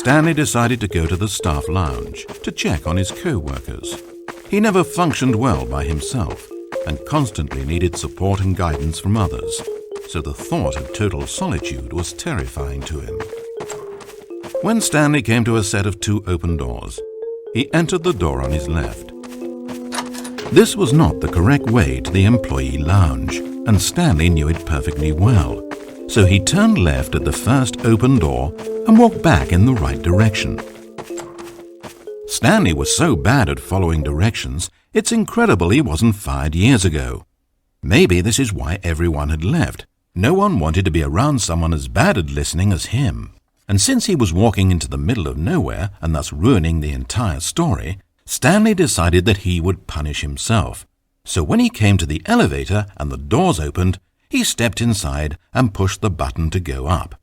Stanley decided to go to the staff lounge to check on his co-workers. He never functioned well by himself and constantly needed support and guidance from others, so the thought of total solitude was terrifying to him. When Stanley came to a set of 2 open doors, he entered the door on his left. This was not the correct way to the employee lounge, and Stanley knew it perfectly well. So he turned left at the first open door and walked back in the right direction. Stanley was so bad at following directions, it's incredible he wasn't fired years ago. Maybe this is why everyone had left. No one wanted to be around someone as bad at listening as him. And since he was walking into the middle of nowhere and thus ruining the entire story, Stanley decided that he would punish himself. So when he came to the elevator and the doors opened, he stepped inside and pushed the button to go up.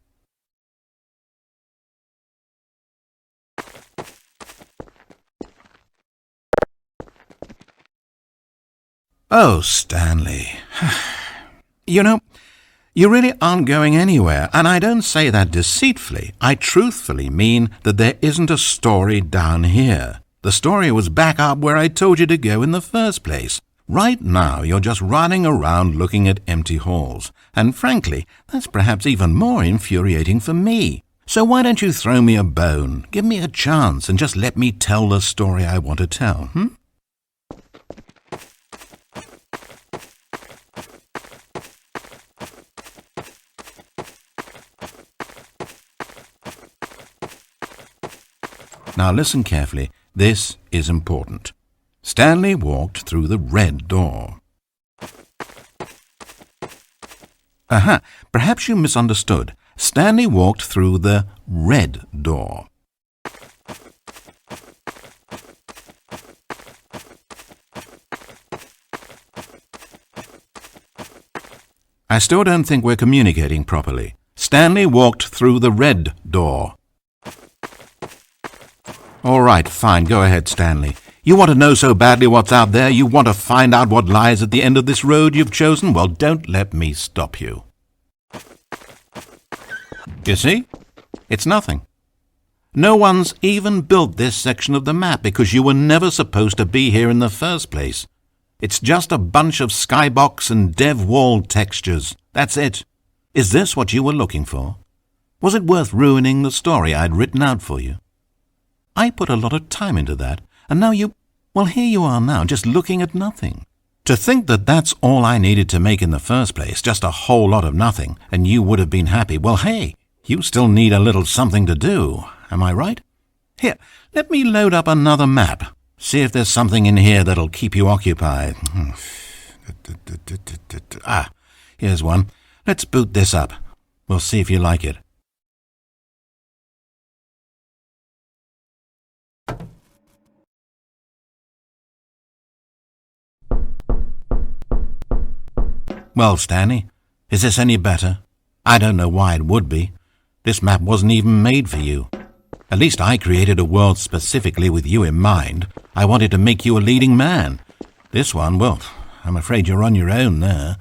Oh, Stanley. You know, you really aren't going anywhere, and I don't say that deceitfully. I truthfully mean that there isn't a story down here. The story was back up where I told you to go in the first place. Right now, you're just running around looking at empty halls, and frankly, that's perhaps even more infuriating for me. So why don't you throw me a bone, give me a chance, and just let me tell the story I want to tell, Now listen carefully. This is important. Stanley walked through the red door. Aha, perhaps you misunderstood. Stanley walked through the red door. I still don't think we're communicating properly. Stanley walked through the red door. All right, fine, go ahead, Stanley. You want to know so badly what's out there? You want to find out what lies at the end of this road you've chosen? Well, don't let me stop you. You see? It's nothing. No one's even built this section of the map because you were never supposed to be here in the first place. It's just a bunch of skybox and dev wall textures. That's it. Is this what you were looking for? Was it worth ruining the story I'd written out for you? I put a lot of time into that, and now well, here you are now, just looking at nothing. To think that that's all I needed to make in the first place, just a whole lot of nothing, and you would have been happy. Well, hey, you still need a little something to do, am I right? Here, let me load up another map. See if there's something in here that'll keep you occupied. Ah, here's one. Let's boot this up. We'll see if you like it. Well, Stanley, is this any better? I don't know why it would be. This map wasn't even made for you. At least I created a world specifically with you in mind. I wanted to make you a leading man. This one, well, I'm afraid you're on your own there.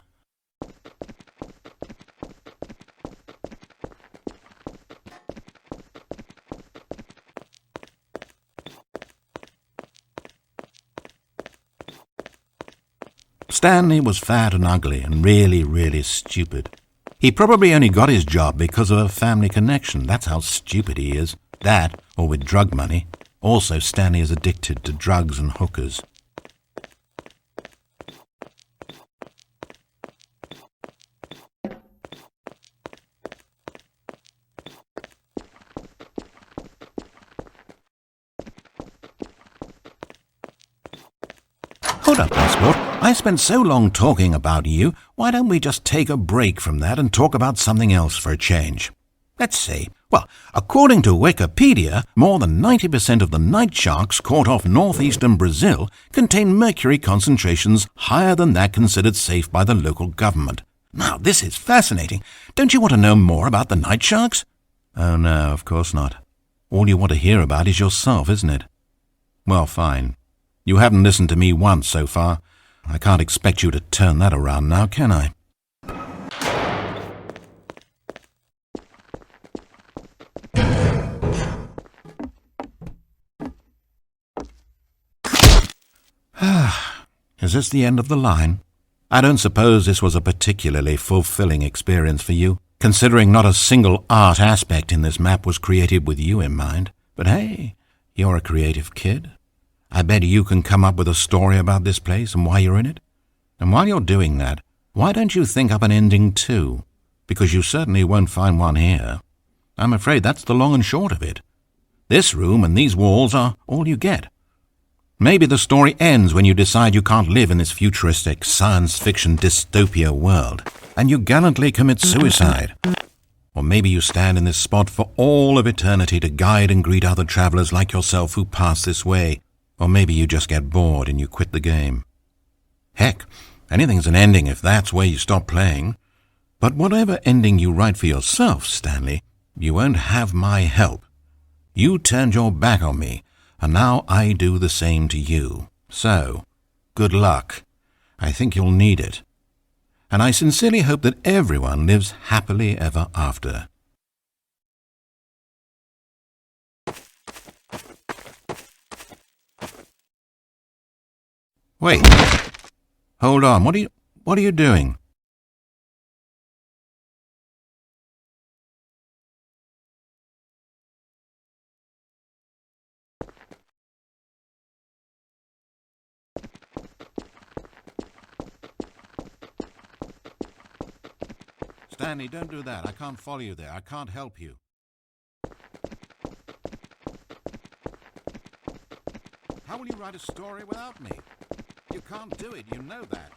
Stanley was fat and ugly and really, really stupid. He probably only got his job because of a family connection. That's how stupid he is. That, or with drug money. Also, Stanley is addicted to drugs and hookers. Hold up, Passport. I spent so long talking about you, why don't we just take a break from that and talk about something else for a change? Let's see. Well, according to Wikipedia, more than 90% of the night sharks caught off northeastern Brazil contain mercury concentrations higher than that considered safe by the local government. Now, this is fascinating. Don't you want to know more about the night sharks? Oh, no, of course not. All you want to hear about is yourself, isn't it? Well, fine. You haven't listened to me once so far. I can't expect you to turn that around now, can I? Is this the end of the line? I don't suppose this was a particularly fulfilling experience for you, considering not a single art aspect in this map was created with you in mind. But hey, you're a creative kid. I bet you can come up with a story about this place and why you're in it. And while you're doing that, why don't you think up an ending too? Because you certainly won't find one here. I'm afraid that's the long and short of it. This room and these walls are all you get. Maybe the story ends when you decide you can't live in this futuristic science fiction dystopia world, and you gallantly commit suicide. Or maybe you stand in this spot for all of eternity to guide and greet other travelers like yourself who pass this way. Or maybe you just get bored and you quit the game. Heck, anything's an ending if that's where you stop playing. But whatever ending you write for yourself, Stanley, you won't have my help. You turned your back on me, and now I do the same to you. So, good luck. I think you'll need it. And I sincerely hope that everyone lives happily ever after. Wait. Hold on. What are you doing? Stanley, don't do that. I can't follow you there. I can't help you. How will you write a story without me? You can't do it, you know that.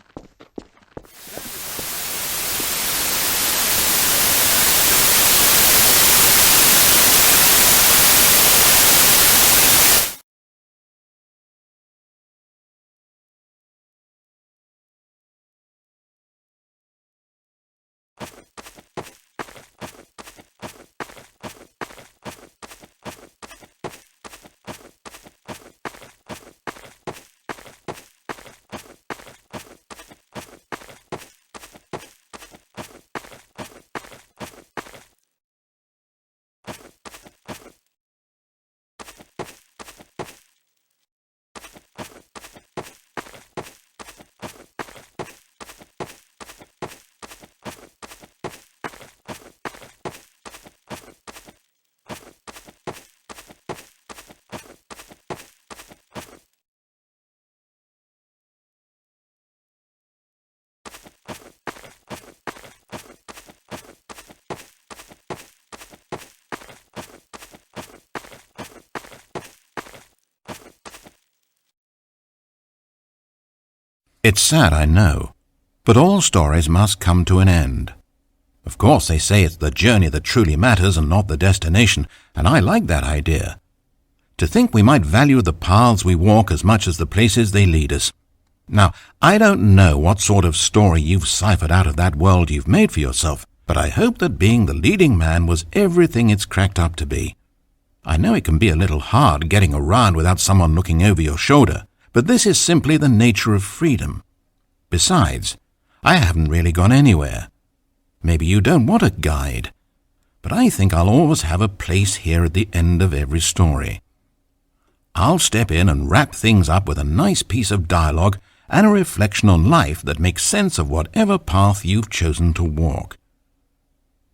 It's sad, I know, but all stories must come to an end. Of course, they say it's the journey that truly matters and not the destination, and I like that idea. To think we might value the paths we walk as much as the places they lead us. Now, I don't know what sort of story you've ciphered out of that world you've made for yourself, but I hope that being the leading man was everything it's cracked up to be. I know it can be a little hard getting around without someone looking over your shoulder, but this is simply the nature of freedom. Besides, I haven't really gone anywhere. Maybe you don't want a guide, but I think I'll always have a place here at the end of every story. I'll step in and wrap things up with a nice piece of dialogue and a reflection on life that makes sense of whatever path you've chosen to walk.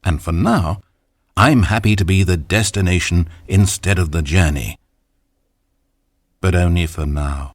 And for now, I'm happy to be the destination instead of the journey. But only for now.